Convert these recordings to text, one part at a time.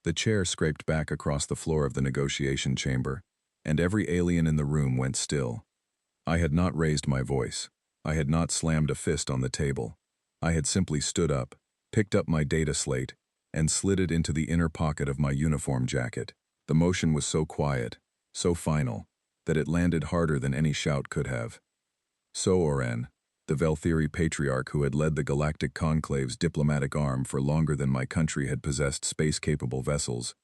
The chair scraped back across the floor of the negotiation chamber, and every alien in the room went still. I had not raised my voice. I had not slammed a fist on the table. I had simply stood up, picked up my data slate, and slid it into the inner pocket of my uniform jacket. The motion was so quiet, so final, that it landed harder than any shout could have. Soren, the Velthiri patriarch who had led the Galactic Conclave's diplomatic arm for longer than my country had possessed space-capable vessels,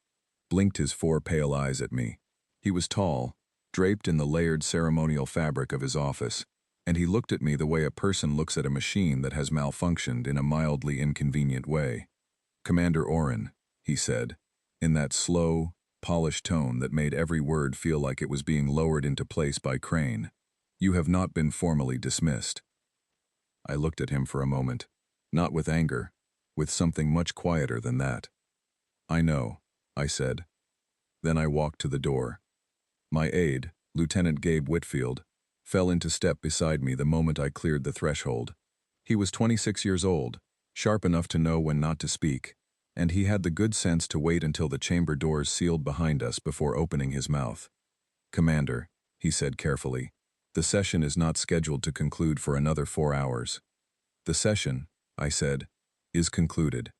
blinked his 4 pale eyes at me. He was tall, draped in the layered ceremonial fabric of his office, and he looked at me the way a person looks at a machine that has malfunctioned in a mildly inconvenient way. "Commander Oren," he said, in that slow, polished tone that made every word feel like it was being lowered into place by Crane, "you have not been formally dismissed." I looked at him for a moment, not with anger, with something much quieter than that. "I know," I said. Then I walked to the door. My aide, Lieutenant Gabe Whitfield, fell into step beside me the moment I cleared the threshold. He was 26 years old, sharp enough to know when not to speak, and he had the good sense to wait until the chamber doors sealed behind us before opening his mouth. "Commander," he said carefully, "the session is not scheduled to conclude for another 4 hours." "The session," I said, "is concluded."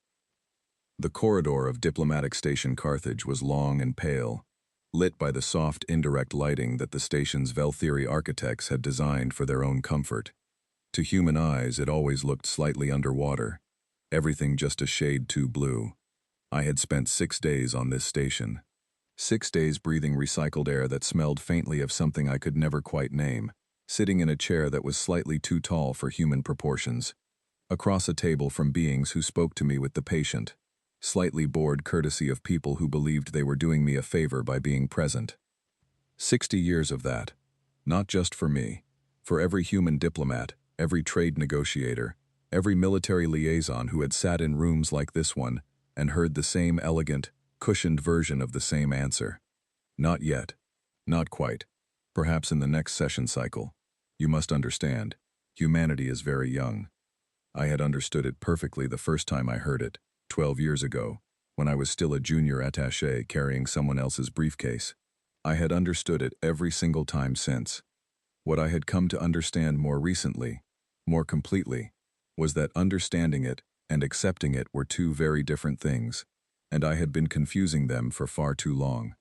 The corridor of Diplomatic Station Carthage was long and pale, lit by the soft indirect lighting that the station's Velthiri architects had designed for their own comfort. To human eyes, it always looked slightly underwater, everything just a shade too blue. I had spent 6 days on this station. 6 days breathing recycled air that smelled faintly of something I could never quite name, sitting in a chair that was slightly too tall for human proportions, across a table from beings who spoke to me with the patient, slightly bored courtesy of people who believed they were doing me a favor by being present. 60 years of that, not just for me, for every human diplomat, every trade negotiator, every military liaison who had sat in rooms like this one and heard the same elegant, cushioned version of the same answer. "Not yet. Not quite. Perhaps in the next session cycle. You must understand, humanity is very young." I had understood it perfectly the first time I heard it, 12 years ago, when I was still a junior attaché carrying someone else's briefcase. I had understood it every single time since. What I had come to understand more recently, more completely, was that understanding it and accepting it were 2 very different things, and I had been confusing them for far too long.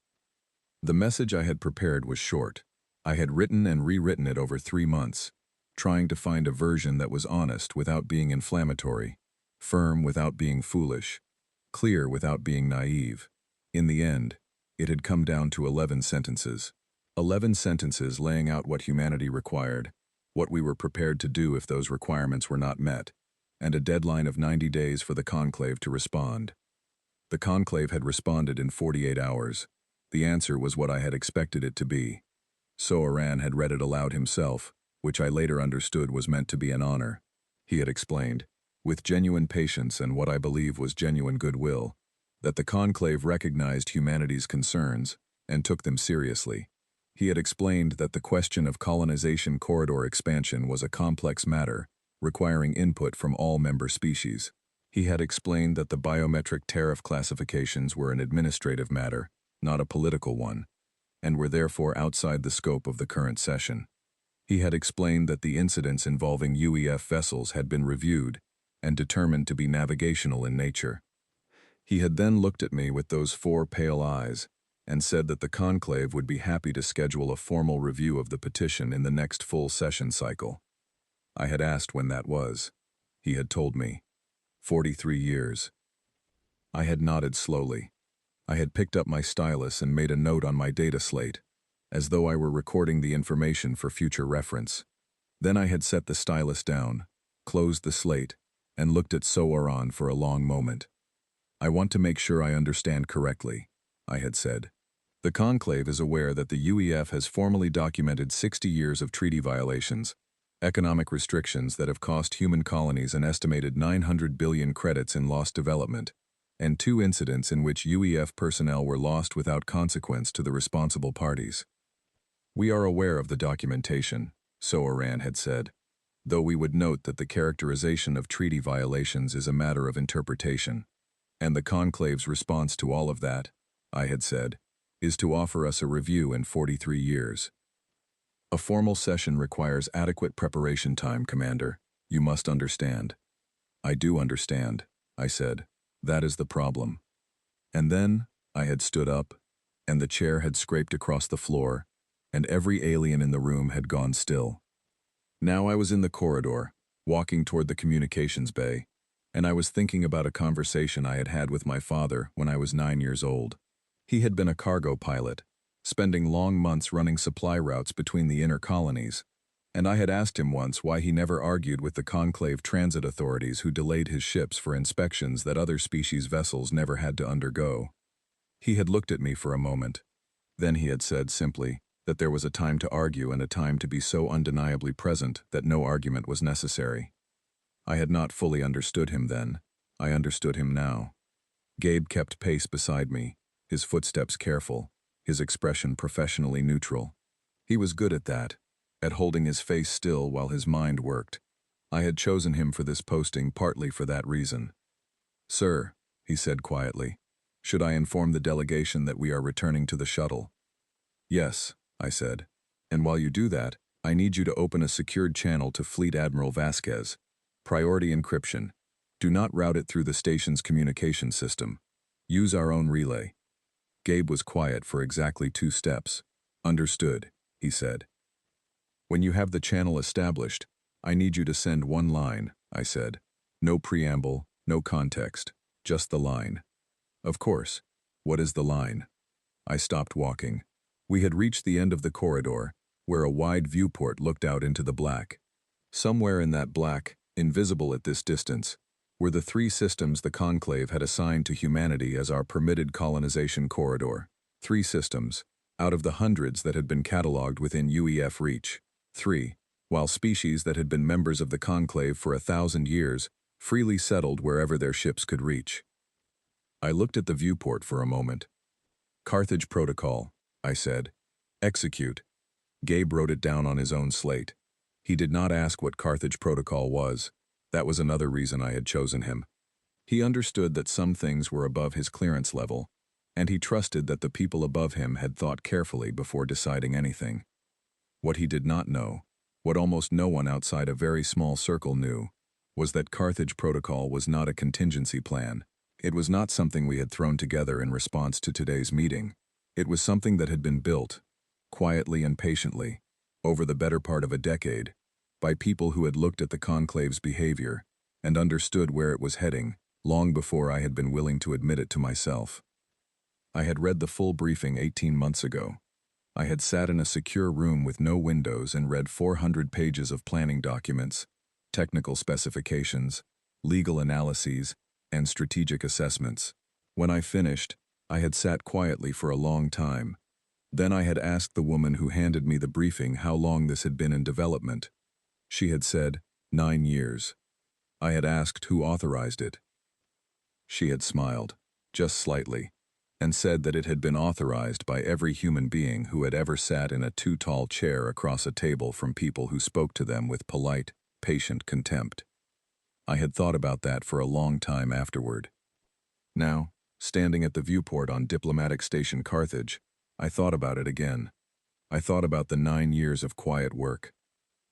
The message I had prepared was short. I had written and rewritten it over 3 months, trying to find a version that was honest without being inflammatory, firm without being foolish, clear without being naive. In the end, it had come down to 11 sentences. 11 sentences laying out what humanity required, what we were prepared to do if those requirements were not met, and a deadline of 90 days for the Conclave to respond. The Conclave had responded in 48 hours. The answer was what I had expected it to be. Soren had read it aloud himself, which I later understood was meant to be an honor. He had explained, with genuine patience and what I believe was genuine goodwill, that the Conclave recognized humanity's concerns and took them seriously. He had explained that the question of colonization corridor expansion was a complex matter, requiring input from all member species. He had explained that the biometric tariff classifications were an administrative matter, not a political one, and were therefore outside the scope of the current session. He had explained that the incidents involving UEF vessels had been reviewed and determined to be navigational in nature. He had then looked at me with those 4 pale eyes and said that the Conclave would be happy to schedule a formal review of the petition in the next full session cycle. I had asked when that was. He had told me. 43 years. I had nodded slowly. I had picked up my stylus and made a note on my data slate, as though I were recording the information for future reference. Then I had set the stylus down, closed the slate, and looked at Soren for a long moment. "I want to make sure I understand correctly," I had said. "The Conclave is aware that the UEF has formally documented 60 years of treaty violations, economic restrictions that have cost human colonies an estimated 900 billion credits in lost development, and 2 incidents in which UEF personnel were lost without consequence to the responsible parties. We are aware of the documentation," Soren had said, "though we would note that the characterization of treaty violations is a matter of interpretation. And the Conclave's response to all of that, I had said, is to offer us a review in 43 years. A formal session requires adequate preparation time, Commander. You must understand. I do understand, I said. That is the problem. And then, I had stood up, and the chair had scraped across the floor, and every alien in the room had gone still. Now I was in the corridor, walking toward the communications bay, and I was thinking about a conversation I had had with my father when I was 9 years old. He had been a cargo pilot, spending long months running supply routes between the inner colonies, and I had asked him once why he never argued with the Conclave transit authorities who delayed his ships for inspections that other species' vessels never had to undergo. He had looked at me for a moment. Then he had said simply that there was a time to argue and a time to be so undeniably present that no argument was necessary. I had not fully understood him then. I understood him now. Gabe kept pace beside me, his footsteps careful, his expression professionally neutral. He was good at that, at holding his face still while his mind worked. I had chosen him for this posting partly for that reason. "Sir," he said quietly, "should I inform the delegation that we are returning to the shuttle?" "Yes," I said. "And while you do that, I need you to open a secured channel to Fleet Admiral Vasquez. Priority encryption. Do not route it through the station's communication system. Use our own relay." Gabe was quiet for exactly 2 steps. "Understood," he said. "When you have the channel established, I need you to send one line," I said. "No preamble, no context, just the line." "Of course. What is the line?" I stopped walking. We had reached the end of the corridor, where a wide viewport looked out into the black. Somewhere in that black, invisible at this distance, were the 3 systems the Conclave had assigned to humanity as our permitted colonization corridor. 3 systems, out of the hundreds that had been catalogued within UEF reach. 3, while species that had been members of the Conclave for 1,000 years freely settled wherever their ships could reach. I looked at the viewport for a moment. "Carthage Protocol," I said. "Execute." Gabe wrote it down on his own slate. He did not ask what Carthage Protocol was. That was another reason I had chosen him. He understood that some things were above his clearance level, and he trusted that the people above him had thought carefully before deciding anything. What he did not know, what almost no one outside a very small circle knew, was that Carthage Protocol was not a contingency plan. It was not something we had thrown together in response to today's meeting. It was something that had been built, quietly and patiently, over the better part of a decade, by people who had looked at the Conclave's behavior and understood where it was heading long before I had been willing to admit it to myself. I had read the full briefing 18 months ago. I had sat in a secure room with no windows and read 400 pages of planning documents, technical specifications, legal analyses, and strategic assessments. When I finished, I had sat quietly for a long time. Then I had asked the woman who handed me the briefing how long this had been in development. She had said, 9 years. I had asked who authorized it. She had smiled, just slightly, and said that it had been authorized by every human being who had ever sat in a too-tall chair across a table from people who spoke to them with polite, patient contempt. I had thought about that for a long time afterward. Now, standing at the viewport on Diplomatic Station Carthage, I thought about it again. I thought about the 9 years of quiet work.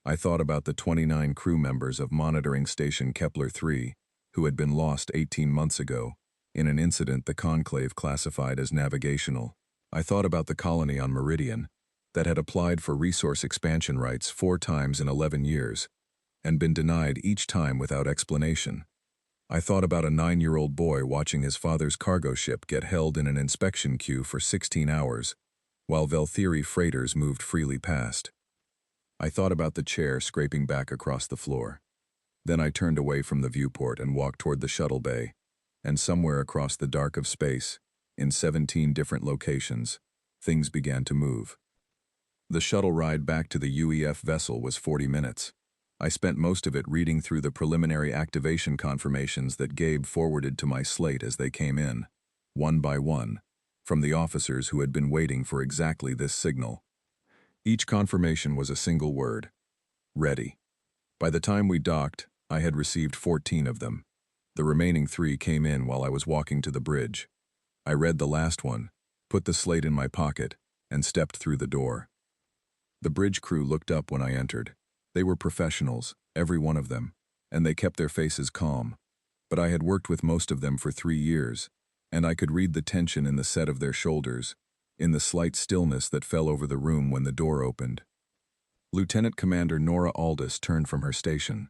I thought about the 29 crew members of Monitoring Station Kepler-3 who had been lost 18 months ago in an incident the Conclave classified as navigational. I thought about the colony on Meridian that had applied for resource expansion rights 4 times in 11 years and been denied each time without explanation. I thought about a 9-year-old boy watching his father's cargo ship get held in an inspection queue for 16 hours while Velthiri freighters moved freely past. I thought about the chair scraping back across the floor. Then I turned away from the viewport and walked toward the shuttle bay, and somewhere across the dark of space, in 17 different locations, things began to move. The shuttle ride back to the UEF vessel was 40 minutes. I spent most of it reading through the preliminary activation confirmations that Gabe forwarded to my slate as they came in, one by one, from the officers who had been waiting for exactly this signal. Each confirmation was a single word: ready. By the time we docked, I had received 14 of them. The remaining 3 came in while I was walking to the bridge. I read the last one, put the slate in my pocket, and stepped through the door. The bridge crew looked up when I entered. They were professionals, every one of them, and they kept their faces calm. But I had worked with most of them for 3 years, and I could read the tension in the set of their shoulders, in the slight stillness that fell over the room when the door opened. Lieutenant Commander Nora Aldis turned from her station.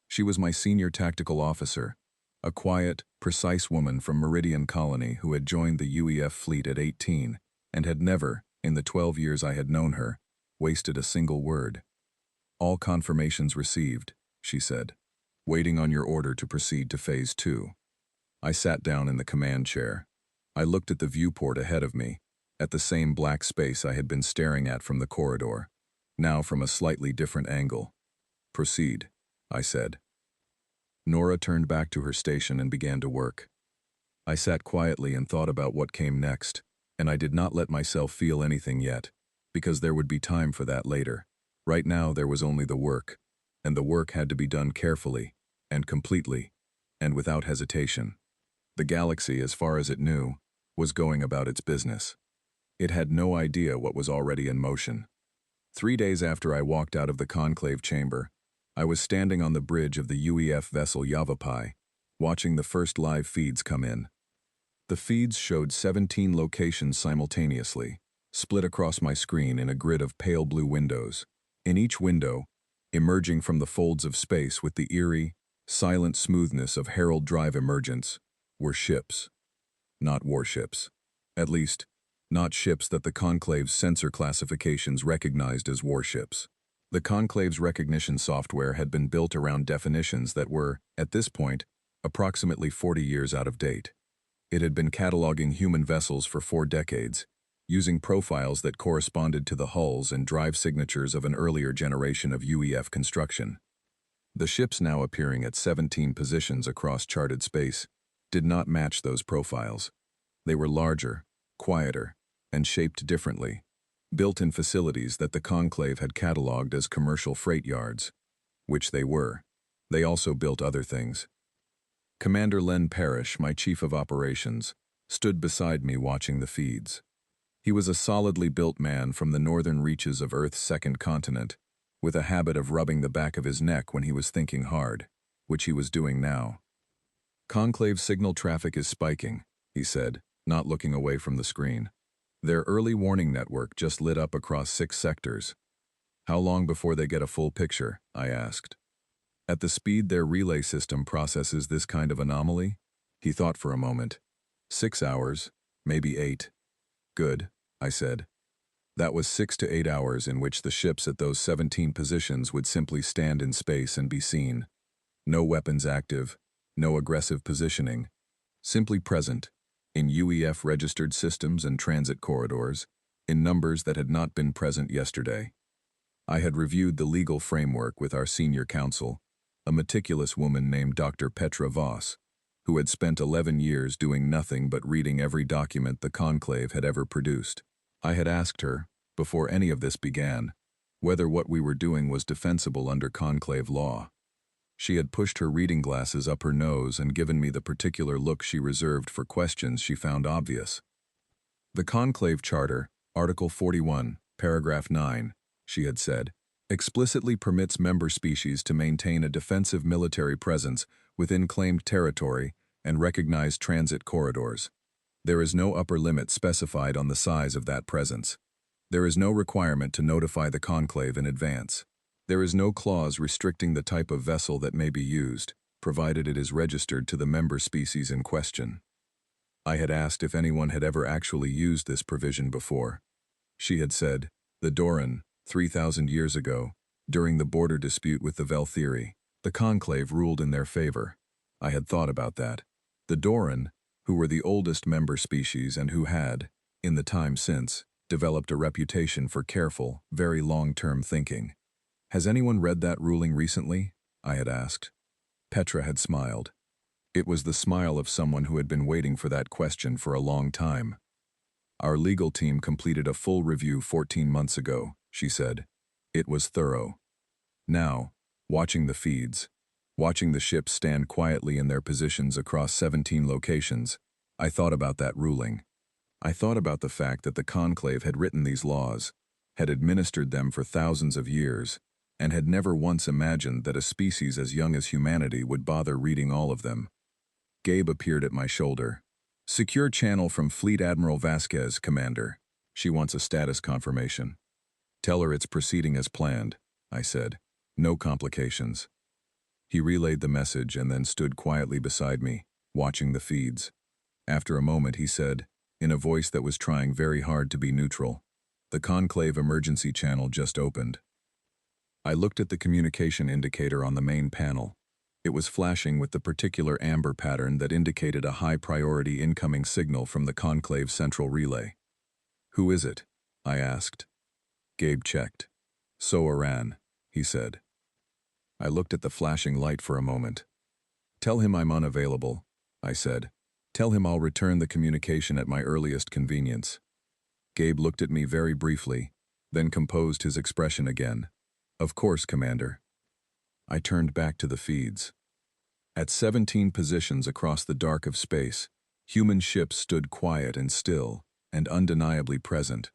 She was my senior tactical officer, a quiet, precise woman from Meridian Colony who had joined the UEF fleet at 18 and had never, in the 12 years I had known her, wasted a single word. "All confirmations received," she said. "Waiting on your order to proceed to Phase 2. I sat down in the command chair. I looked at the viewport ahead of me, at the same black space I had been staring at from the corridor, now from a slightly different angle. "Proceed," I said. Nora turned back to her station and began to work. I sat quietly and thought about what came next, and I did not let myself feel anything yet, because there would be time for that later. Right now there was only the work, and the work had to be done carefully, and completely, and without hesitation. The galaxy, as far as it knew, was going about its business. It had no idea what was already in motion. 3 days after I walked out of the conclave chamber, I was standing on the bridge of the UEF vessel Yavapai, watching the first live feeds come in. The feeds showed 17 locations simultaneously, split across my screen in a grid of pale blue windows. In each window, emerging from the folds of space with the eerie, silent smoothness of Herald Drive emergence, were ships. Not warships. At least, not ships that the Conclave's sensor classifications recognized as warships. The Conclave's recognition software had been built around definitions that were, at this point, approximately 40 years out of date. It had been cataloging human vessels for 4 decades, using profiles that corresponded to the hulls and drive signatures of an earlier generation of UEF construction. The ships now appearing at 17 positions across charted space did not match those profiles. They were larger, quieter, and shaped differently, built in facilities that the Conclave had cataloged as commercial freight yards, which they were. They also built other things. Commander Len Parrish, my chief of operations, stood beside me watching the feeds. He was a solidly built man from the northern reaches of Earth's second continent, with a habit of rubbing the back of his neck when he was thinking hard, which he was doing now. "Conclave signal traffic is spiking," he said, not looking away from the screen. "Their early warning network just lit up across 6 sectors. How long before they get a full picture?" I asked. "At the speed their relay system processes this kind of anomaly?" He thought for a moment. 6 hours, maybe 8. "Good," I said. That was 6 to 8 hours in which the ships at those 17 positions would simply stand in space and be seen. No weapons active, no aggressive positioning, simply present, in UEF-registered systems and transit corridors, in numbers that had not been present yesterday. I had reviewed the legal framework with our senior counsel, a meticulous woman named Dr. Petra Voss, who had spent 11 years doing nothing but reading every document the Conclave had ever produced. I had asked her, before any of this began, whether what we were doing was defensible under Conclave law. She had pushed her reading glasses up her nose and given me the particular look she reserved for questions she found obvious. "The Conclave Charter, Article 41, Paragraph 9, she had said, explicitly permits member species to maintain a defensive military presence within claimed territory and recognized transit corridors. There is no upper limit specified on the size of that presence. There is no requirement to notify the Conclave in advance. There is no clause restricting the type of vessel that may be used, provided it is registered to the member species in question." I had asked if anyone had ever actually used this provision before. She had said, "The Doran, 3,000 years ago, during the border dispute with the Velthiri, the Conclave ruled in their favor." I had thought about that. The Doran, who were the oldest member species and who had, in the time since, developed a reputation for careful, very long-term thinking. "Has anyone read that ruling recently?" I had asked. Petra had smiled. It was the smile of someone who had been waiting for that question for a long time. "Our legal team completed a full review 14 months ago," she said. "It was thorough." Now, watching the feeds, Watching the ships stand quietly in their positions across 17 locations, I thought about that ruling. I thought about the fact that the Conclave had written these laws, had administered them for thousands of years, and had never once imagined that a species as young as humanity would bother reading all of them. Gabe appeared at my shoulder. "Secure channel from Fleet Admiral Vasquez, Commander. She wants a status confirmation." "Tell her it's proceeding as planned," I said. "No complications." He relayed the message and then stood quietly beside me, watching the feeds. After a moment he said, in a voice that was trying very hard to be neutral, "The Conclave emergency channel just opened." I looked at the communication indicator on the main panel. It was flashing with the particular amber pattern that indicated a high-priority incoming signal from the Conclave central relay. "Who is it?" I asked. Gabe checked. "So-Aran," he said. I looked at the flashing light for a moment. "Tell him I'm unavailable," I said. "Tell him I'll return the communication at my earliest convenience." Gabe looked at me very briefly, then composed his expression again. "Of course, Commander." I turned back to the feeds. At 17 positions across the dark of space, human ships stood quiet and still, and undeniably present,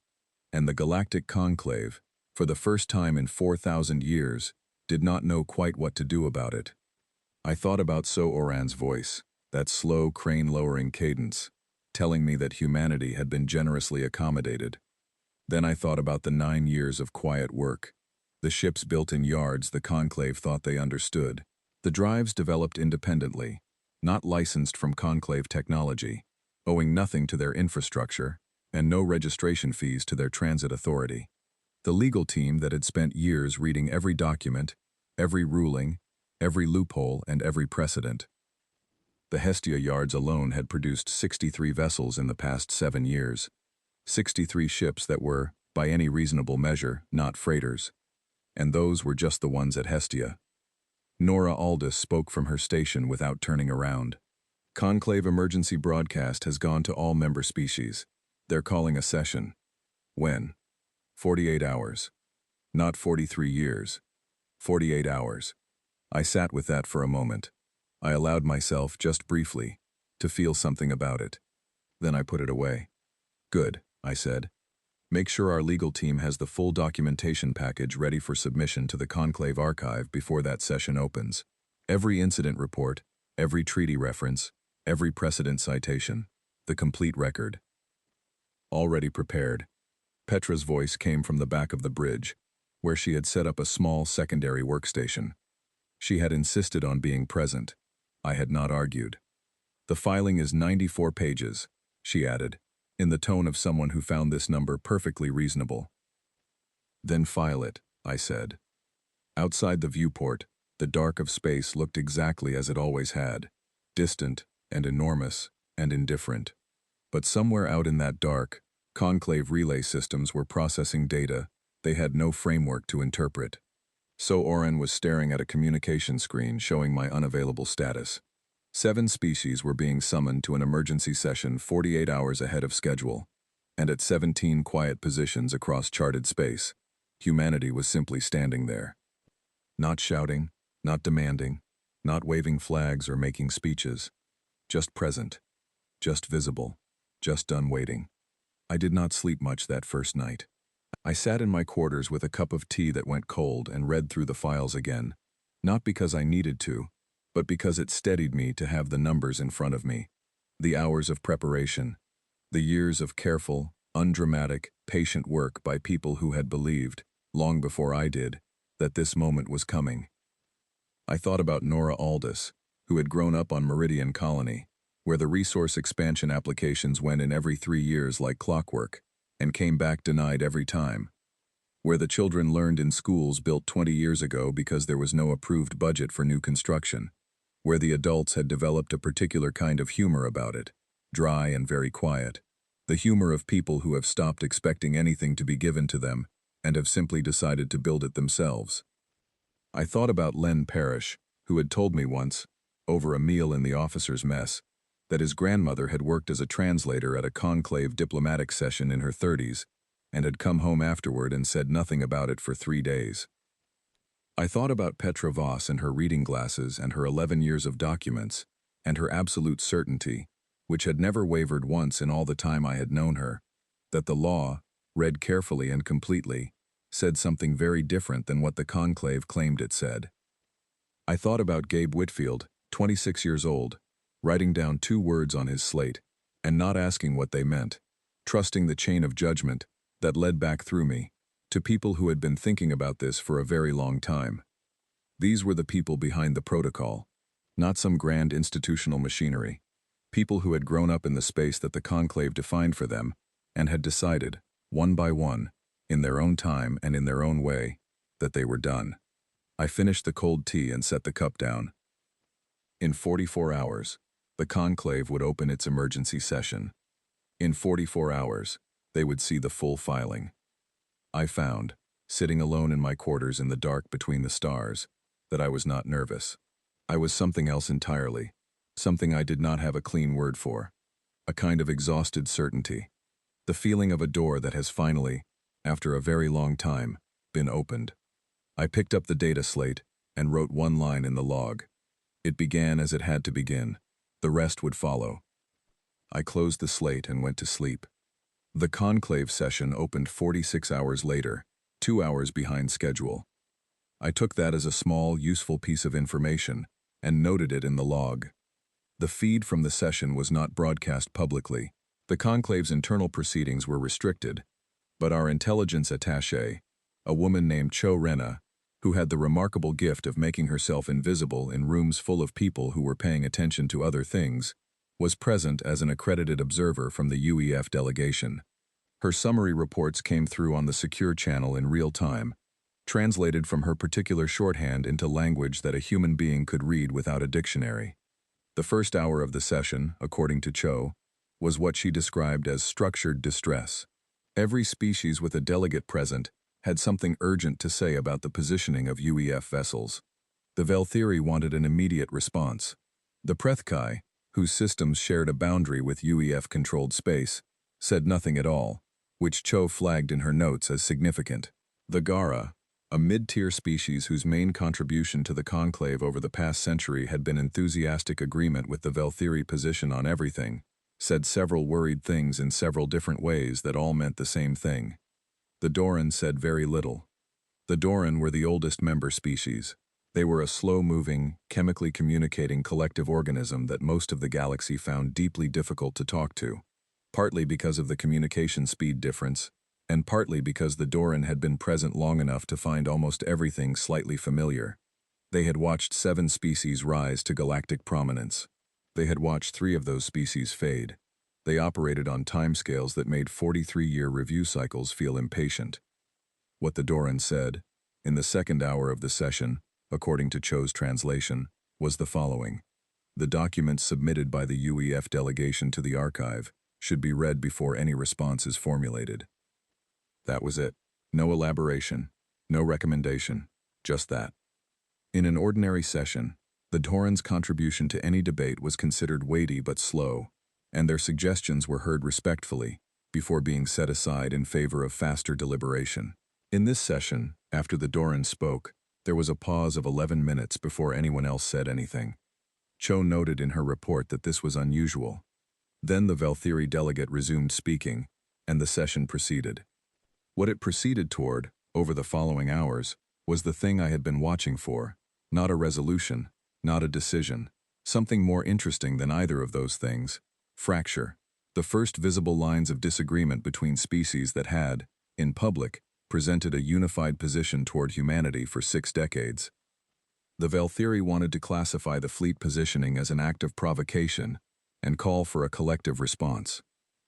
and the Galactic Conclave, for the first time in 4,000 years, did not know quite what to do about it. I thought about So-Oran's voice, that slow, crane-lowering cadence, telling me that humanity had been generously accommodated. Then I thought about the 9 years of quiet work, the ships built in yards the Conclave thought they understood, the drives developed independently, not licensed from Conclave technology, owing nothing to their infrastructure, and no registration fees to their transit authority. The legal team that had spent years reading every document, every ruling, every loophole, and every precedent. The Hestia yards alone had produced 63 vessels in the past 7 years, 63 ships that were, by any reasonable measure, not freighters. And those were just the ones at Hestia. Nora Aldis spoke from her station without turning around. "Conclave emergency broadcast has gone to all member species. They're calling a session." "When?" 48 hours. Not 43 years. 48 hours. I sat with that for a moment. I allowed myself, just briefly, to feel something about it. Then I put it away. "Good," I said. "Make sure our legal team has the full documentation package ready for submission to the Conclave archive before that session opens. Every incident report, every treaty reference, every precedent citation, the complete record." "Already prepared." Petra's voice came from the back of the bridge, where she had set up a small secondary workstation. She had insisted on being present. I had not argued. "The filing is 94 pages, she added, in the tone of someone who found this number perfectly reasonable. "Then file it," I said. Outside the viewport, the dark of space looked exactly as it always had, distant and enormous and indifferent. But somewhere out in that dark, Conclave relay systems were processing data they had no framework to interpret. So-Oran was staring at a communication screen showing my unavailable status. 7 species were being summoned to an emergency session 48 hours ahead of schedule, and at 17 quiet positions across charted space, humanity was simply standing there. Not shouting, not demanding, not waving flags or making speeches. Just present, just visible, just done waiting. I did not sleep much that first night. I sat in my quarters with a cup of tea that went cold and read through the files again, not because I needed to, but because it steadied me to have the numbers in front of me, the hours of preparation, the years of careful, undramatic, patient work by people who had believed, long before I did, that this moment was coming. I thought about Nora Aldis, who had grown up on Meridian Colony, where the resource expansion applications went in every 3 years like clockwork, and came back denied every time. Where the children learned in schools built 20 years ago because there was no approved budget for new construction. Where the adults had developed a particular kind of humor about it, dry and very quiet. The humor of people who have stopped expecting anything to be given to them and have simply decided to build it themselves. I thought about Len Parrish, who had told me once, over a meal in the officers' mess, that his grandmother had worked as a translator at a conclave diplomatic session in her 30s and had come home afterward and said nothing about it for 3 days. I thought about Petra Voss and her reading glasses and her 11 years of documents, and her absolute certainty, which had never wavered once in all the time I had known her, that the law, read carefully and completely, said something very different than what the conclave claimed it said. I thought about Gabe Whitfield, 26 years old, writing down 2 words on his slate, and not asking what they meant, trusting the chain of judgment that led back through me to people who had been thinking about this for a very long time. These were the people behind the protocol, not some grand institutional machinery, people who had grown up in the space that the conclave defined for them and had decided, one by one, in their own time and in their own way, that they were done. I finished the cold tea and set the cup down. In 44 hours, the conclave would open its emergency session. In 44 hours, they would see the full filing. I found, sitting alone in my quarters in the dark between the stars, that I was not nervous. I was something else entirely, something I did not have a clean word for, a kind of exhausted certainty, the feeling of a door that has finally, after a very long time, been opened. I picked up the data slate and wrote 1 line in the log. It began as it had to begin. The rest would follow. I closed the slate and went to sleep. The conclave session opened 46 hours later, 2 hours behind schedule. I took that as a small, useful piece of information and noted it in the log. The feed from the session was not broadcast publicly. The conclave's internal proceedings were restricted, but our intelligence attaché, a woman named Cho Rena, who had the remarkable gift of making herself invisible in rooms full of people who were paying attention to other things, was present as an accredited observer from the UEF delegation. Her summary reports came through on the secure channel in real time, translated from her particular shorthand into language that a human being could read without a dictionary. The first hour of the session, according to Cho, was what she described as structured distress. Every species with a delegate present had something urgent to say about the positioning of UEF vessels. The Velthiri wanted an immediate response. The Prethkai, whose systems shared a boundary with UEF-controlled space, said nothing at all, which Cho flagged in her notes as significant. The Gara, a mid-tier species whose main contribution to the conclave over the past century had been enthusiastic agreement with the Velthiri position on everything, said several worried things in several different ways that all meant the same thing. The Doran said very little. The Doran were the oldest member species. They were a slow-moving, chemically communicating collective organism that most of the galaxy found deeply difficult to talk to, partly because of the communication speed difference, and partly because the Doran had been present long enough to find almost everything slightly familiar. They had watched 7 species rise to galactic prominence. They had watched 3 of those species fade. They operated on timescales that made 43-year review cycles feel impatient. What the Doran said, in the second hour of the session, according to Cho's translation, was the following. The documents submitted by the UEF delegation to the archive should be read before any response is formulated. That was it. No elaboration, no recommendation, just that. In an ordinary session, the Doran's contribution to any debate was considered weighty but slow, and their suggestions were heard respectfully before being set aside in favor of faster deliberation. In this session, after the Doran spoke, there was a pause of 11 minutes before anyone else said anything. Cho noted in her report that this was unusual. Then the Velthiri delegate resumed speaking, and the session proceeded. What it proceeded toward, over the following hours, was the thing I had been watching for, not a resolution, not a decision, something more interesting than either of those things. Fracture, the first visible lines of disagreement between species that had, in public, presented a unified position toward humanity for 6 decades. The Velthiri wanted to classify the fleet positioning as an act of provocation and call for a collective response.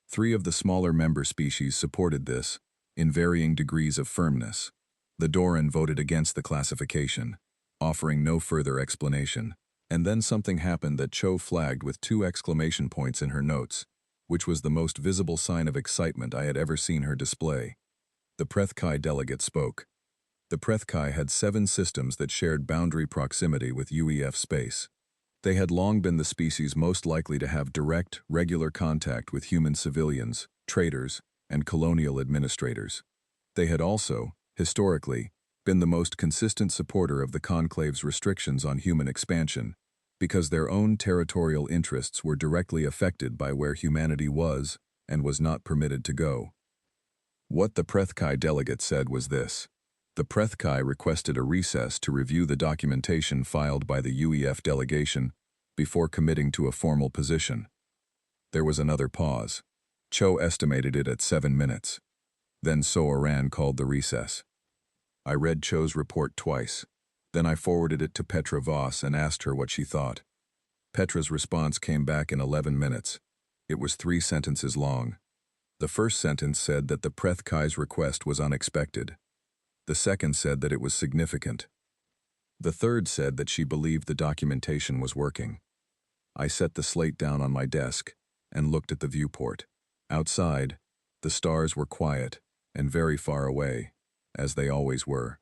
3 of the smaller member species supported this, in varying degrees of firmness. The Doran voted against the classification, offering no further explanation. And then something happened that Cho flagged with 2 exclamation points in her notes, which was the most visible sign of excitement I had ever seen her display. The Prethkai delegate spoke. The Prethkai had 7 systems that shared boundary proximity with UEF space. They had long been the species most likely to have direct, regular contact with human civilians, traders, and colonial administrators. They had also, historically, been the most consistent supporter of the Conclave's restrictions on human expansion, because their own territorial interests were directly affected by where humanity was and was not permitted to go. What the Prethkai delegate said was this. The Prethkai requested a recess to review the documentation filed by the UEF delegation before committing to a formal position. There was another pause. Cho estimated it at 7 minutes. Then Soaran called the recess. I read Cho's report twice. Then I forwarded it to Petra Voss and asked her what she thought. Petra's response came back in 11 minutes. It was 3 sentences long. The first sentence said that the Prethkai's request was unexpected. The second said that it was significant. The third said that she believed the documentation was working. I set the slate down on my desk and looked at the viewport. Outside, the stars were quiet and very far away, as they always were.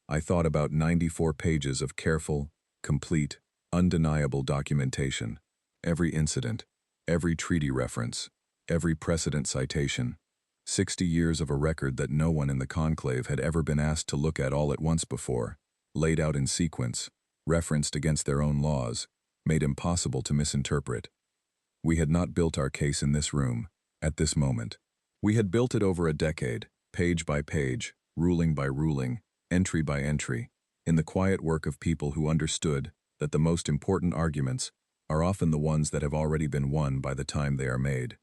I thought about 94 pages of careful, complete, undeniable documentation. Every incident, every treaty reference, every precedent citation. 60 years of a record that no one in the Conclave had ever been asked to look at all at once before, laid out in sequence, referenced against their own laws, made impossible to misinterpret. We had not built our case in this room, at this moment. We had built it over a decade, page by page, ruling by ruling, entry by entry, in the quiet work of people who understood that the most important arguments are often the ones that have already been won by the time they are made.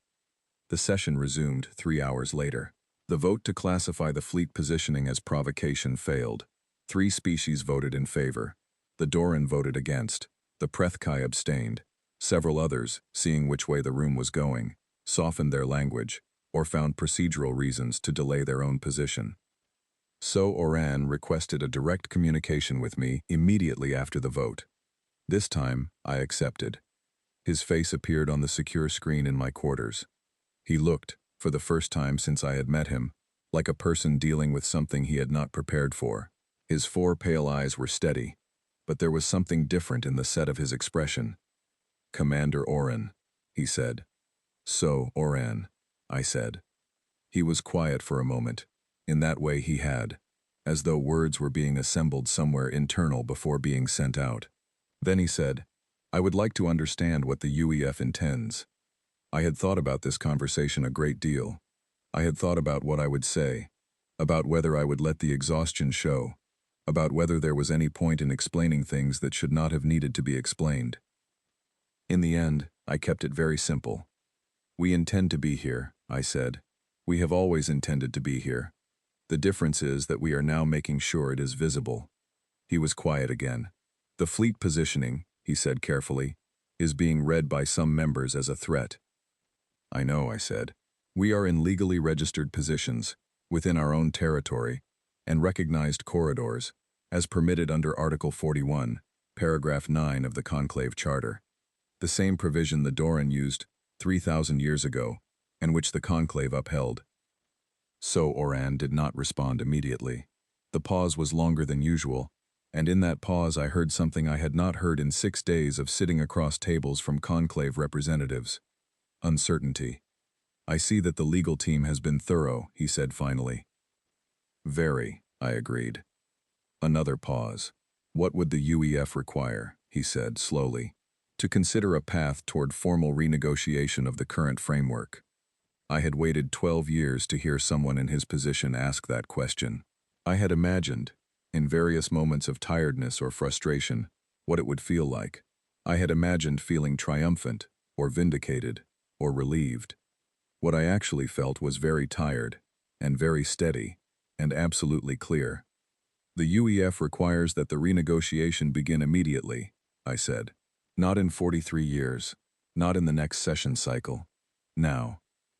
The session resumed 3 hours later. The vote to classify the fleet positioning as provocation failed. 3 species voted in favor. The Doran voted against. The Prethkai abstained. Several others, seeing which way the room was going, softened their language, or found procedural reasons to delay their own position. Soaran requested a direct communication with me immediately after the vote. This time, I accepted. His face appeared on the secure screen in my quarters. He looked, for the first time since I had met him, like a person dealing with something he had not prepared for. His 4 pale eyes were steady, but there was something different in the set of his expression. "Commander Oren," he said. "So, Oran," I said. He was quiet for a moment. In that way he had, as though words were being assembled somewhere internal before being sent out. Then he said, "I would like to understand what the UEF intends." I had thought about this conversation a great deal. I had thought about what I would say, about whether I would let the exhaustion show, about whether there was any point in explaining things that should not have needed to be explained. In the end, I kept it very simple. "We intend to be here," I said. "We have always intended to be here. The difference is that we are now making sure it is visible." He was quiet again. "The fleet positioning," he said carefully, "is being read by some members as a threat." "I know," I said. "We are in legally registered positions, within our own territory, and recognized corridors, as permitted under Article 41, Paragraph 9 of the Conclave Charter. The same provision the Doran used 3,000 years ago, and which the Conclave upheld." Soaran did not respond immediately. The pause was longer than usual, and in that pause I heard something I had not heard in 6 days of sitting across tables from Conclave representatives. Uncertainty. "I see that the legal team has been thorough," he said finally. "Very," I agreed. Another pause. "What would the UEF require?" he said slowly. "To consider a path toward formal renegotiation of the current framework." I had waited 12 years to hear someone in his position ask that question. I had imagined, in various moments of tiredness or frustration, what it would feel like. I had imagined feeling triumphant, or vindicated, or relieved. What I actually felt was very tired, and very steady, and absolutely clear. "The UEF requires that the renegotiation begin immediately," I said. "Not in 43 years, not in the next session cycle. Now.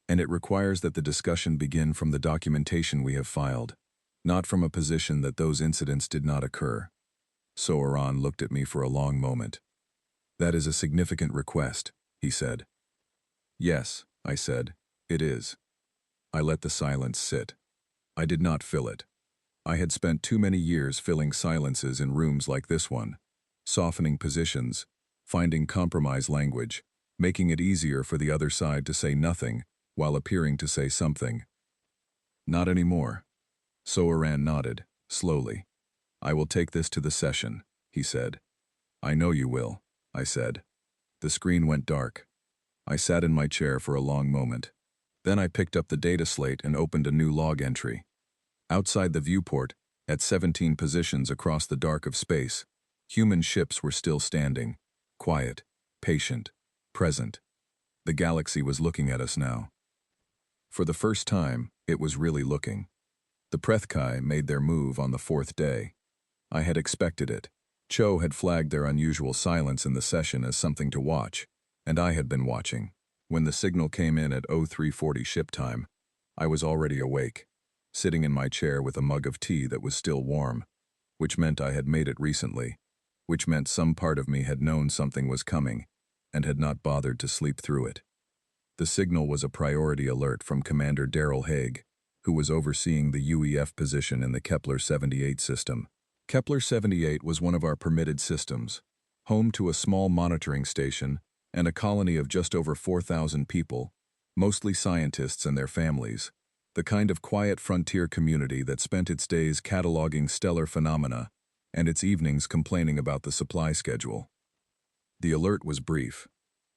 And it requires that the discussion begin from the documentation we have filed, not from a position that those incidents did not occur." Soaran looked at me for a long moment. "That is a significant request," he said. "Yes," I said, "it is." I let the silence sit. I did not fill it. I had spent too many years filling silences in rooms like this one, softening positions, finding compromise language, making it easier for the other side to say nothing while appearing to say something. "Not anymore." Soaran nodded, slowly. I will take this to the session, he said. I know you will, I said. The screen went dark. I sat in my chair for a long moment. Then I picked up the data slate and opened a new log entry. Outside the viewport, at 17 positions across the dark of space, human ships were still standing, quiet, patient, present. The galaxy was looking at us now. For the first time, it was really looking. The Prethkai made their move on the 4th day. I had expected it. Cho had flagged their unusual silence in the session as something to watch, and I had been watching. When the signal came in at 0340 ship time, I was already awake, sitting in my chair with a mug of tea that was still warm, which meant I had made it recently, which meant some part of me had known something was coming and had not bothered to sleep through it. The signal was a priority alert from Commander Daryl Haig, who was overseeing the UEF position in the Kepler-78 system. Kepler-78 was one of our permitted systems, home to a small monitoring station and a colony of just over 4,000 people, mostly scientists and their families, the kind of quiet frontier community that spent its days cataloging stellar phenomena and its evenings complaining about the supply schedule. The alert was brief.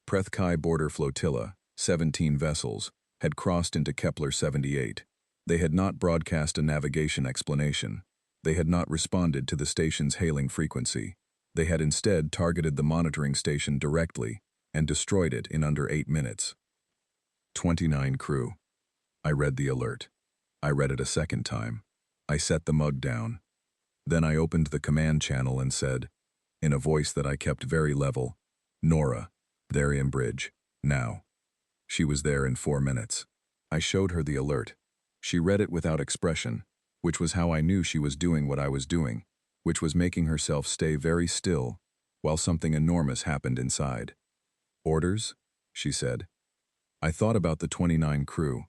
Prethkai Border Flotilla, 17 vessels, had crossed into Kepler-78. They had not broadcast a navigation explanation. They had not responded to the station's hailing frequency. They had instead targeted the monitoring station directly and destroyed it in under 8 minutes. 29 crew. I read the alert. I read it a second time. I set the mug down. Then I opened the command channel and said, in a voice that I kept very level, Nora, there in bridge, now. She was there in 4 minutes. I showed her the alert. She read it without expression, which was how I knew she was doing what I was doing, which was making herself stay very still while something enormous happened inside. Orders? She said. I thought about the 29 crew.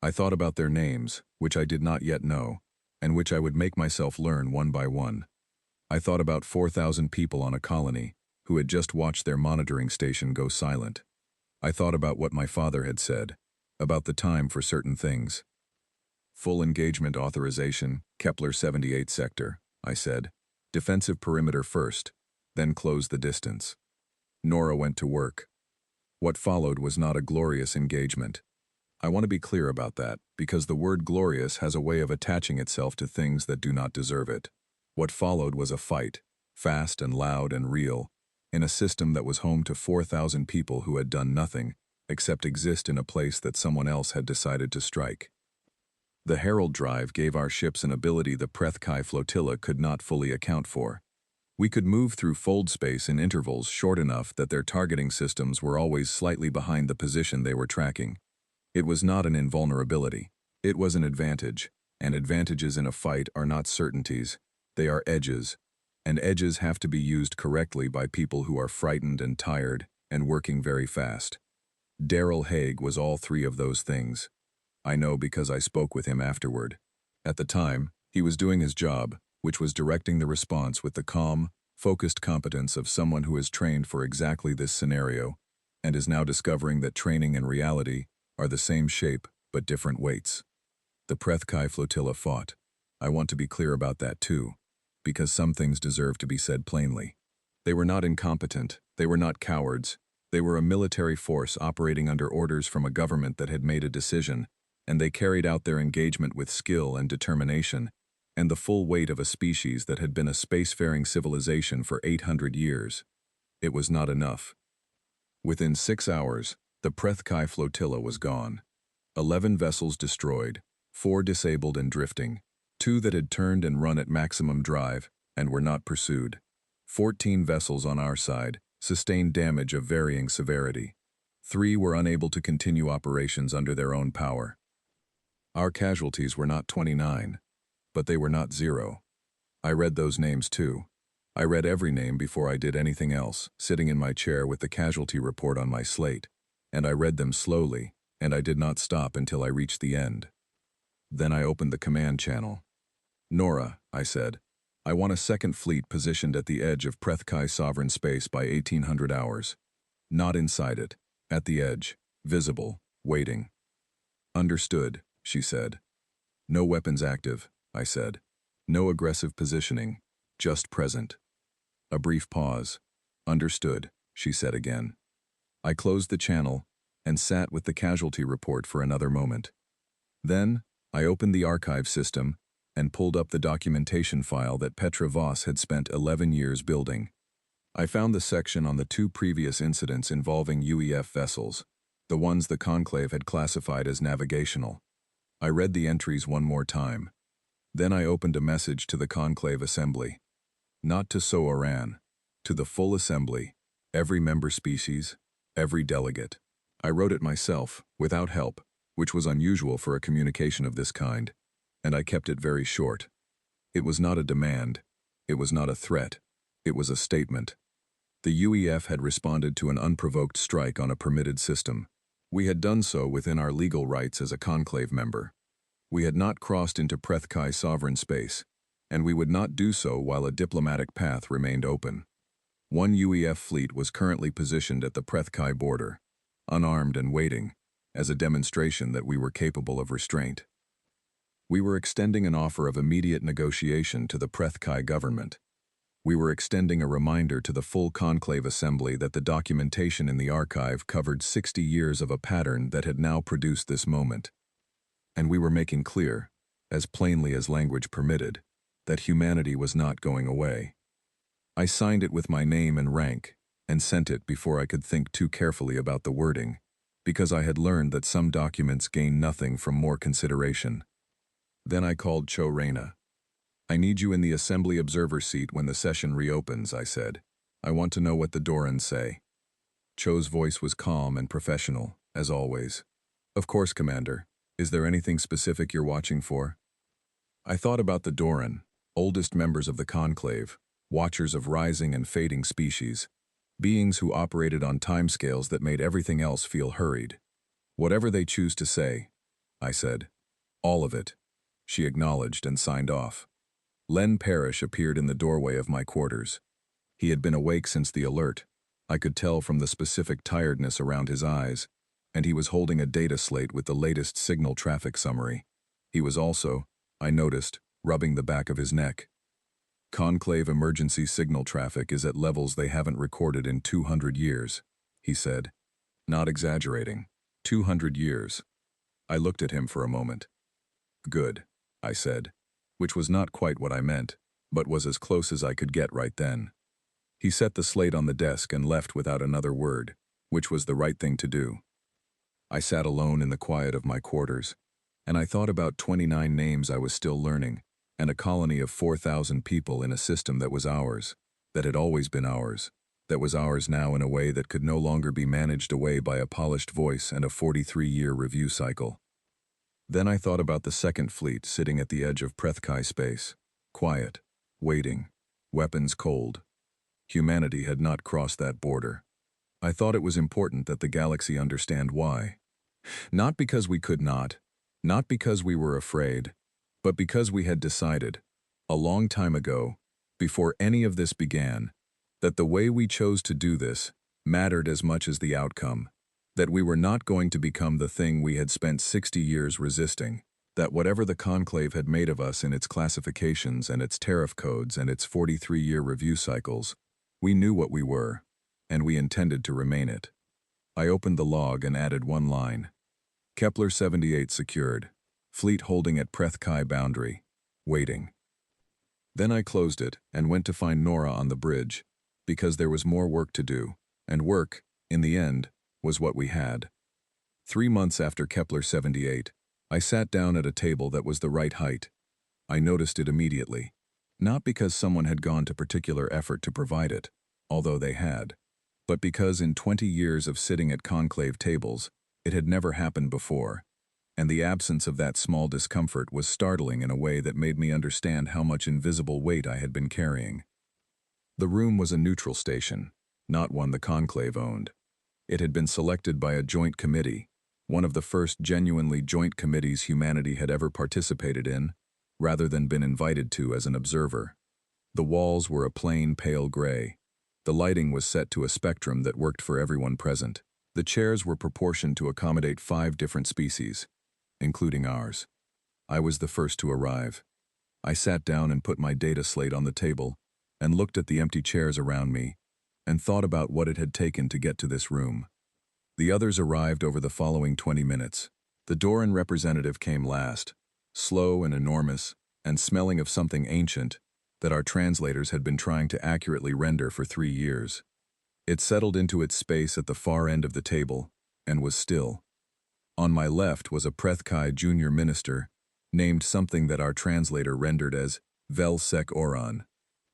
I thought about their names, which I did not yet know, and which I would make myself learn one by one. I thought about 4,000 people on a colony who had just watched their monitoring station go silent. I thought about what my father had said, about the time for certain things. Full engagement authorization, Kepler-78 sector, I said. Defensive perimeter first, then close the distance. Nora went to work. What followed was not a glorious engagement. I want to be clear about that, because the word glorious has a way of attaching itself to things that do not deserve it. What followed was a fight, fast and loud and real, in a system that was home to 4,000 people who had done nothing except exist in a place that someone else had decided to strike. The Herald Drive gave our ships an ability the Prethkai flotilla could not fully account for. We could move through fold space in intervals short enough that their targeting systems were always slightly behind the position they were tracking. It was not an invulnerability. It was an advantage, and advantages in a fight are not certainties. They are edges, and edges have to be used correctly by people who are frightened and tired and working very fast. Daryl Haig was all three of those things. I know because I spoke with him afterward. At the time, he was doing his job, which was directing the response with the calm, focused competence of someone who is trained for exactly this scenario and is now discovering that training and reality are the same shape but different weights. The Prethkai flotilla fought. I want to be clear about that too, because some things deserve to be said plainly. They were not incompetent, they were not cowards, they were a military force operating under orders from a government that had made a decision, and they carried out their engagement with skill and determination, and the full weight of a species that had been a spacefaring civilization for 800 years. It was not enough. Within 6 hours, the Prethkai flotilla was gone. 11 vessels destroyed, 4 disabled and drifting, 2 that had turned and run at maximum drive and were not pursued. 14 vessels on our side sustained damage of varying severity. 3 were unable to continue operations under their own power. Our casualties were not 29, but they were not 0. I read those names too. I read every name before I did anything else, sitting in my chair with the casualty report on my slate, and I read them slowly, and I did not stop until I reached the end. Then I opened the command channel. Nora, I said, I want a second fleet positioned at the edge of Prethkai sovereign space by 1800 hours. Not inside it, at the edge, visible, waiting. Understood, she said. No weapons active, I said. No aggressive positioning, just present. A brief pause. Understood, she said again. I closed the channel and sat with the casualty report for another moment. Then, I opened the archive system and pulled up the documentation file that Petra Voss had spent 11 years building. I found the section on the 2 previous incidents involving UEF vessels, the ones the Conclave had classified as navigational. I read the entries one more time. Then I opened a message to the Conclave Assembly. Not to Soaran, to the full Assembly, every member species, every delegate. I wrote it myself, without help, which was unusual for a communication of this kind, and I kept it very short. It was not a demand. It was not a threat. It was a statement. The UEF had responded to an unprovoked strike on a permitted system. We had done so within our legal rights as a conclave member. We had not crossed into Prethkai sovereign space, and we would not do so while a diplomatic path remained open. One UEF fleet was currently positioned at the Prethkai border, unarmed and waiting, as a demonstration that we were capable of restraint. We were extending an offer of immediate negotiation to the Prethkai government. We were extending a reminder to the full Conclave Assembly that the documentation in the archive covered 60 years of a pattern that had now produced this moment. And we were making clear, as plainly as language permitted, that humanity was not going away. I signed it with my name and rank, and sent it before I could think too carefully about the wording, because I had learned that some documents gain nothing from more consideration. Then I called Cho Reyna. I need you in the Assembly Observer seat when the session reopens, I said. I want to know what the Dorans say. Cho's voice was calm and professional, as always. Of course, Commander. Is there anything specific you're watching for? I thought about the Doran, oldest members of the Conclave, watchers of rising and fading species, beings who operated on timescales that made everything else feel hurried. Whatever they choose to say, I said. All of it. She acknowledged and signed off. Len Parrish appeared in the doorway of my quarters. He had been awake since the alert. I could tell from the specific tiredness around his eyes, and he was holding a data slate with the latest signal traffic summary. He was also, I noticed, rubbing the back of his neck. Conclave emergency signal traffic is at levels they haven't recorded in 200 years, he said. Not exaggerating. 200 years. I looked at him for a moment. Good, I said, which was not quite what I meant, but was as close as I could get right then. He set the slate on the desk and left without another word, which was the right thing to do. I sat alone in the quiet of my quarters, and I thought about 29 names I was still learning, and a colony of 4,000 people in a system that was ours, that had always been ours, that was ours now in a way that could no longer be managed away by a polished voice and a 43-year review cycle. Then I thought about the second fleet sitting at the edge of Prethkai space, quiet, waiting, weapons cold. Humanity had not crossed that border. I thought it was important that the galaxy understand why. Not because we could not because we were afraid, but because we had decided, a long time ago, before any of this began, that the way we chose to do this mattered as much as the outcome, that we were not going to become the thing we had spent 60 years resisting, that whatever the Conclave had made of us in its classifications and its tariff codes and its 43-year review cycles, we knew what we were, and we intended to remain it. I opened the log and added one line. Kepler 78 secured. Fleet holding at Prethkai boundary. Waiting. Then I closed it and went to find Nora on the bridge, because there was more work to do, and work, in the end, was what we had. 3 months after Kepler 78, I sat down at a table that was the right height. I noticed it immediately, not because someone had gone to particular effort to provide it, although they had, but because in 20 years of sitting at conclave tables, it had never happened before, and the absence of that small discomfort was startling in a way that made me understand how much invisible weight I had been carrying. The room was a neutral station, not one the conclave owned. It had been selected by a joint committee, one of the first genuinely joint committees humanity had ever participated in, rather than been invited to as an observer. The walls were a plain pale gray. The lighting was set to a spectrum that worked for everyone present. The chairs were proportioned to accommodate 5 different species, including ours. I was the first to arrive. I sat down and put my data slate on the table, and looked at the empty chairs around me, and thought about what it had taken to get to this room. The others arrived over the following 20 minutes. The Doran representative came last, slow and enormous, and smelling of something ancient that our translators had been trying to accurately render for 3 years. It settled into its space at the far end of the table, and was still. On my left was a Prethkai junior minister, named something that our translator rendered as Vel Sec Oran.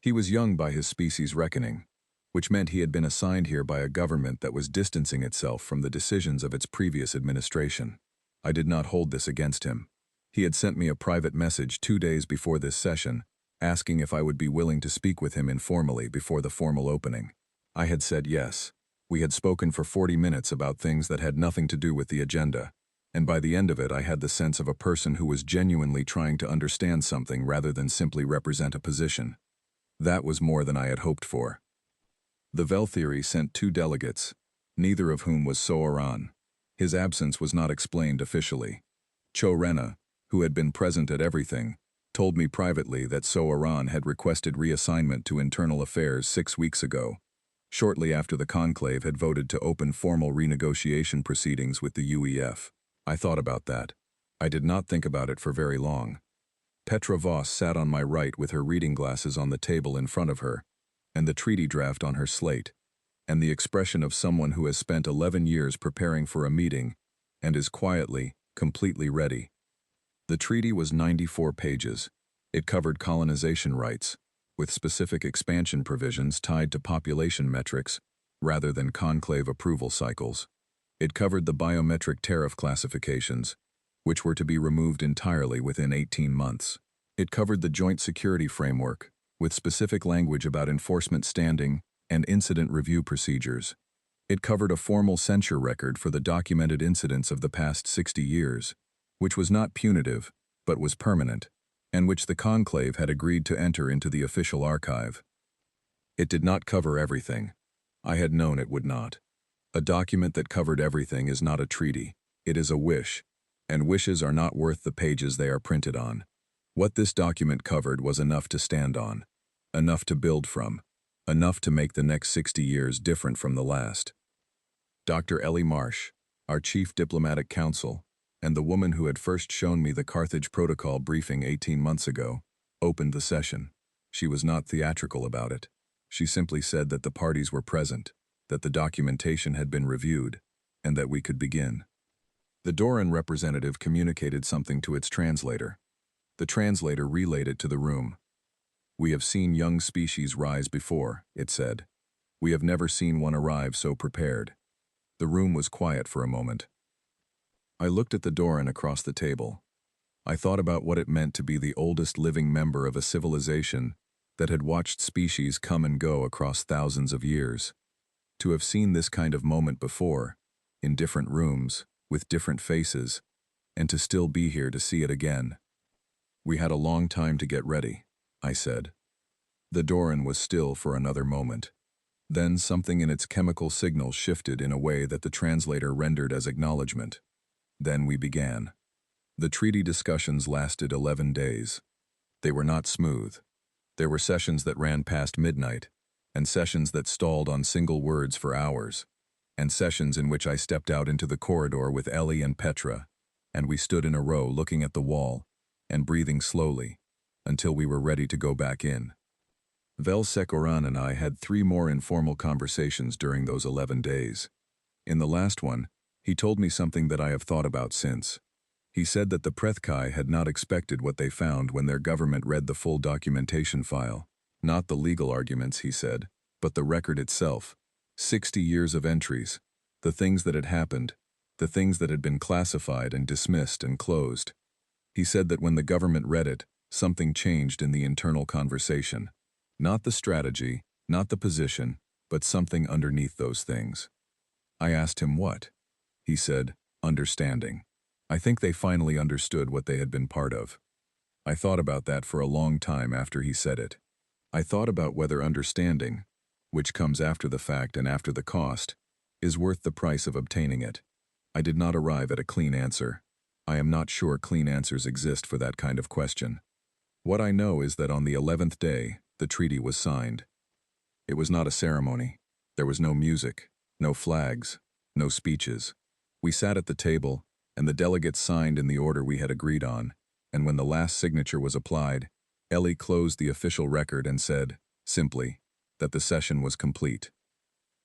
He was young by his species' reckoning, which meant he had been assigned here by a government that was distancing itself from the decisions of its previous administration. I did not hold this against him. He had sent me a private message 2 days before this session, asking if I would be willing to speak with him informally before the formal opening. I had said yes. We had spoken for 40 minutes about things that had nothing to do with the agenda, and by the end of it I had the sense of a person who was genuinely trying to understand something rather than simply represent a position. That was more than I had hoped for. The Vel theory sent 2 delegates, neither of whom was Soaran. His absence was not explained officially. Cho Rena, who had been present at everything, told me privately that Soaran had requested reassignment to internal affairs 6 weeks ago, shortly after the conclave had voted to open formal renegotiation proceedings with the UEF. I thought about that. I did not think about it for very long. Petra Voss sat on my right with her reading glasses on the table in front of her, and the treaty draft on her slate, and the expression of someone who has spent 11 years preparing for a meeting and is quietly, completely ready. The treaty was 94 pages. It covered colonization rights, with specific expansion provisions tied to population metrics rather than conclave approval cycles. It covered the biometric tariff classifications, which were to be removed entirely within 18 months. It covered the joint security framework, with specific language about enforcement standing and incident review procedures. It covered a formal censure record for the documented incidents of the past 60 years, which was not punitive, but was permanent, and which the conclave had agreed to enter into the official archive. It did not cover everything. I had known it would not. A document that covered everything is not a treaty. It is a wish, and wishes are not worth the pages they are printed on. What this document covered was enough to stand on, enough to build from, enough to make the next 60 years different from the last. Dr. Ellie Marsh, our chief diplomatic counsel, and the woman who had first shown me the Carthage Protocol briefing 18 months ago, opened the session. She was not theatrical about it. She simply said that the parties were present, that the documentation had been reviewed, and that we could begin. The Doran representative communicated something to its translator. The translator relayed it to the room. "We have seen young species rise before," it said. "We have never seen one arrive so prepared." The room was quiet for a moment. I looked at the Doran across the table. I thought about what it meant to be the oldest living member of a civilization that had watched species come and go across thousands of years. To have seen this kind of moment before, in different rooms, with different faces, and to still be here to see it again. "We had a long time to get ready," I said. The Doran was still for another moment. Then something in its chemical signal shifted in a way that the translator rendered as acknowledgement. Then we began. The treaty discussions lasted 11 days. They were not smooth. There were sessions that ran past midnight, and sessions that stalled on single words for hours, and sessions in which I stepped out into the corridor with Ellie and Petra, and we stood in a row looking at the wall and breathing slowly until we were ready to go back in. Vel Sekoran and I had 3 more informal conversations during those 11 days. In the last one, he told me something that I have thought about since. He said that the Prethkai had not expected what they found when their government read the full documentation file. Not the legal arguments, he said, but the record itself. 60 years of entries, the things that had happened, the things that had been classified and dismissed and closed. He said that when the government read it, something changed in the internal conversation. Not the strategy, not the position, but something underneath those things. I asked him what. He said, understanding. I think they finally understood what they had been part of. I thought about that for a long time after he said it. I thought about whether understanding, which comes after the fact and after the cost, is worth the price of obtaining it. I did not arrive at a clean answer. I am not sure clean answers exist for that kind of question. What I know is that on the 11th day, the treaty was signed. It was not a ceremony. There was no music, no flags, no speeches. We sat at the table, and the delegates signed in the order we had agreed on, and when the last signature was applied, Ellie closed the official record and said, simply, that the session was complete.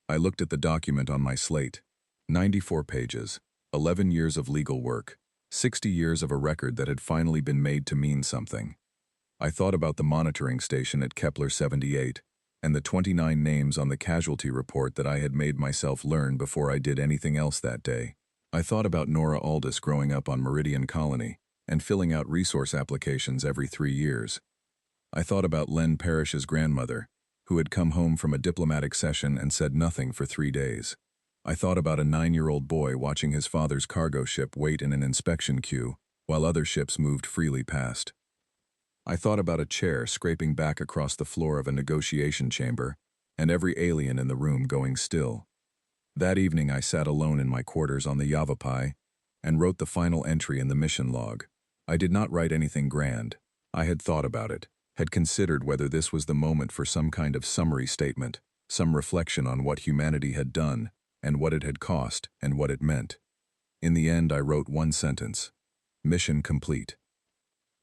I looked at the document on my slate. 94 pages, 11 years of legal work, 60 years of a record that had finally been made to mean something. I thought about the monitoring station at Kepler 78, and the 29 names on the casualty report that I had made myself learn before I did anything else that day. I thought about Nora Aldis growing up on Meridian Colony and filling out resource applications every 3 years. I thought about Len Parrish's grandmother, who had come home from a diplomatic session and said nothing for 3 days. I thought about a 9-year-old boy watching his father's cargo ship wait in an inspection queue while other ships moved freely past. I thought about a chair scraping back across the floor of a negotiation chamber and every alien in the room going still. That evening I sat alone in my quarters on the Yavapai and wrote the final entry in the mission log. I did not write anything grand. I had thought about it, had considered whether this was the moment for some kind of summary statement, some reflection on what humanity had done and what it had cost and what it meant. In the end, I wrote one sentence: mission complete.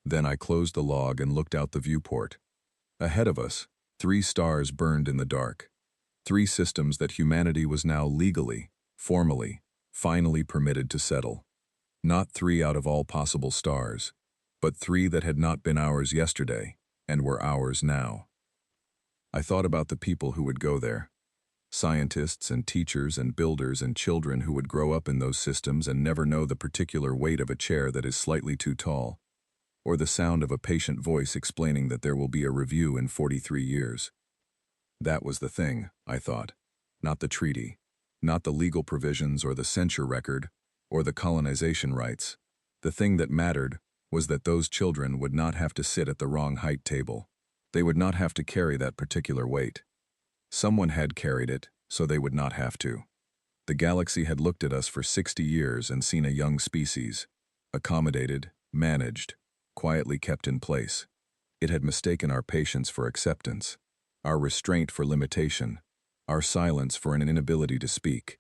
Then I closed the log and looked out the viewport. Ahead of us, 3 stars burned in the dark. 3 systems that humanity was now legally, formally, finally permitted to settle. Not 3 out of all possible stars, but 3 that had not been ours yesterday and were ours now. I thought about the people who would go there. Scientists and teachers and builders and children who would grow up in those systems and never know the particular weight of a chair that is slightly too tall, or the sound of a patient voice explaining that there will be a review in 43 years. That was the thing, I thought. Not the treaty, not the legal provisions or the censure record, or the colonization rights. The thing that mattered was that those children would not have to sit at the wrong height table. They would not have to carry that particular weight. Someone had carried it, so they would not have to. The galaxy had looked at us for 60 years and seen a young species, accommodated, managed, quietly kept in place. It had mistaken our patience for acceptance, our restraint for limitation, our silence for an inability to speak.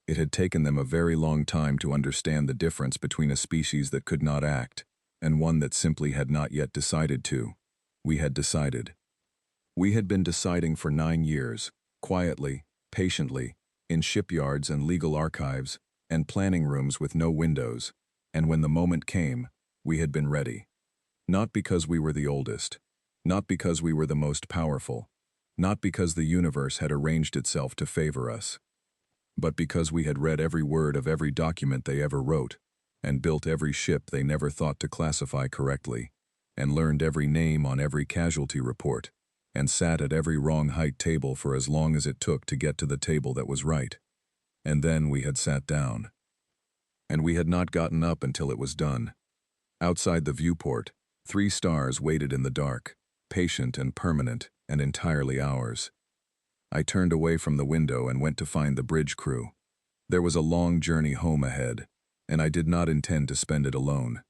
It had taken them a very long time to understand the difference between a species that could not act and one that simply had not yet decided to. We had decided. We had been deciding for 9 years, quietly, patiently, in shipyards and legal archives, and planning rooms with no windows, and when the moment came, we had been ready. Not because we were the oldest, not because we were the most powerful, not because the universe had arranged itself to favor us, but because we had read every word of every document they ever wrote, and built every ship they never thought to classify correctly, and learned every name on every casualty report, and sat at every wrong height table for as long as it took to get to the table that was right. And then we had sat down. And we had not gotten up until it was done. Outside the viewport, 3 stars waited in the dark, patient and permanent and entirely ours. I turned away from the window and went to find the bridge crew. There was a long journey home ahead, and I did not intend to spend it alone.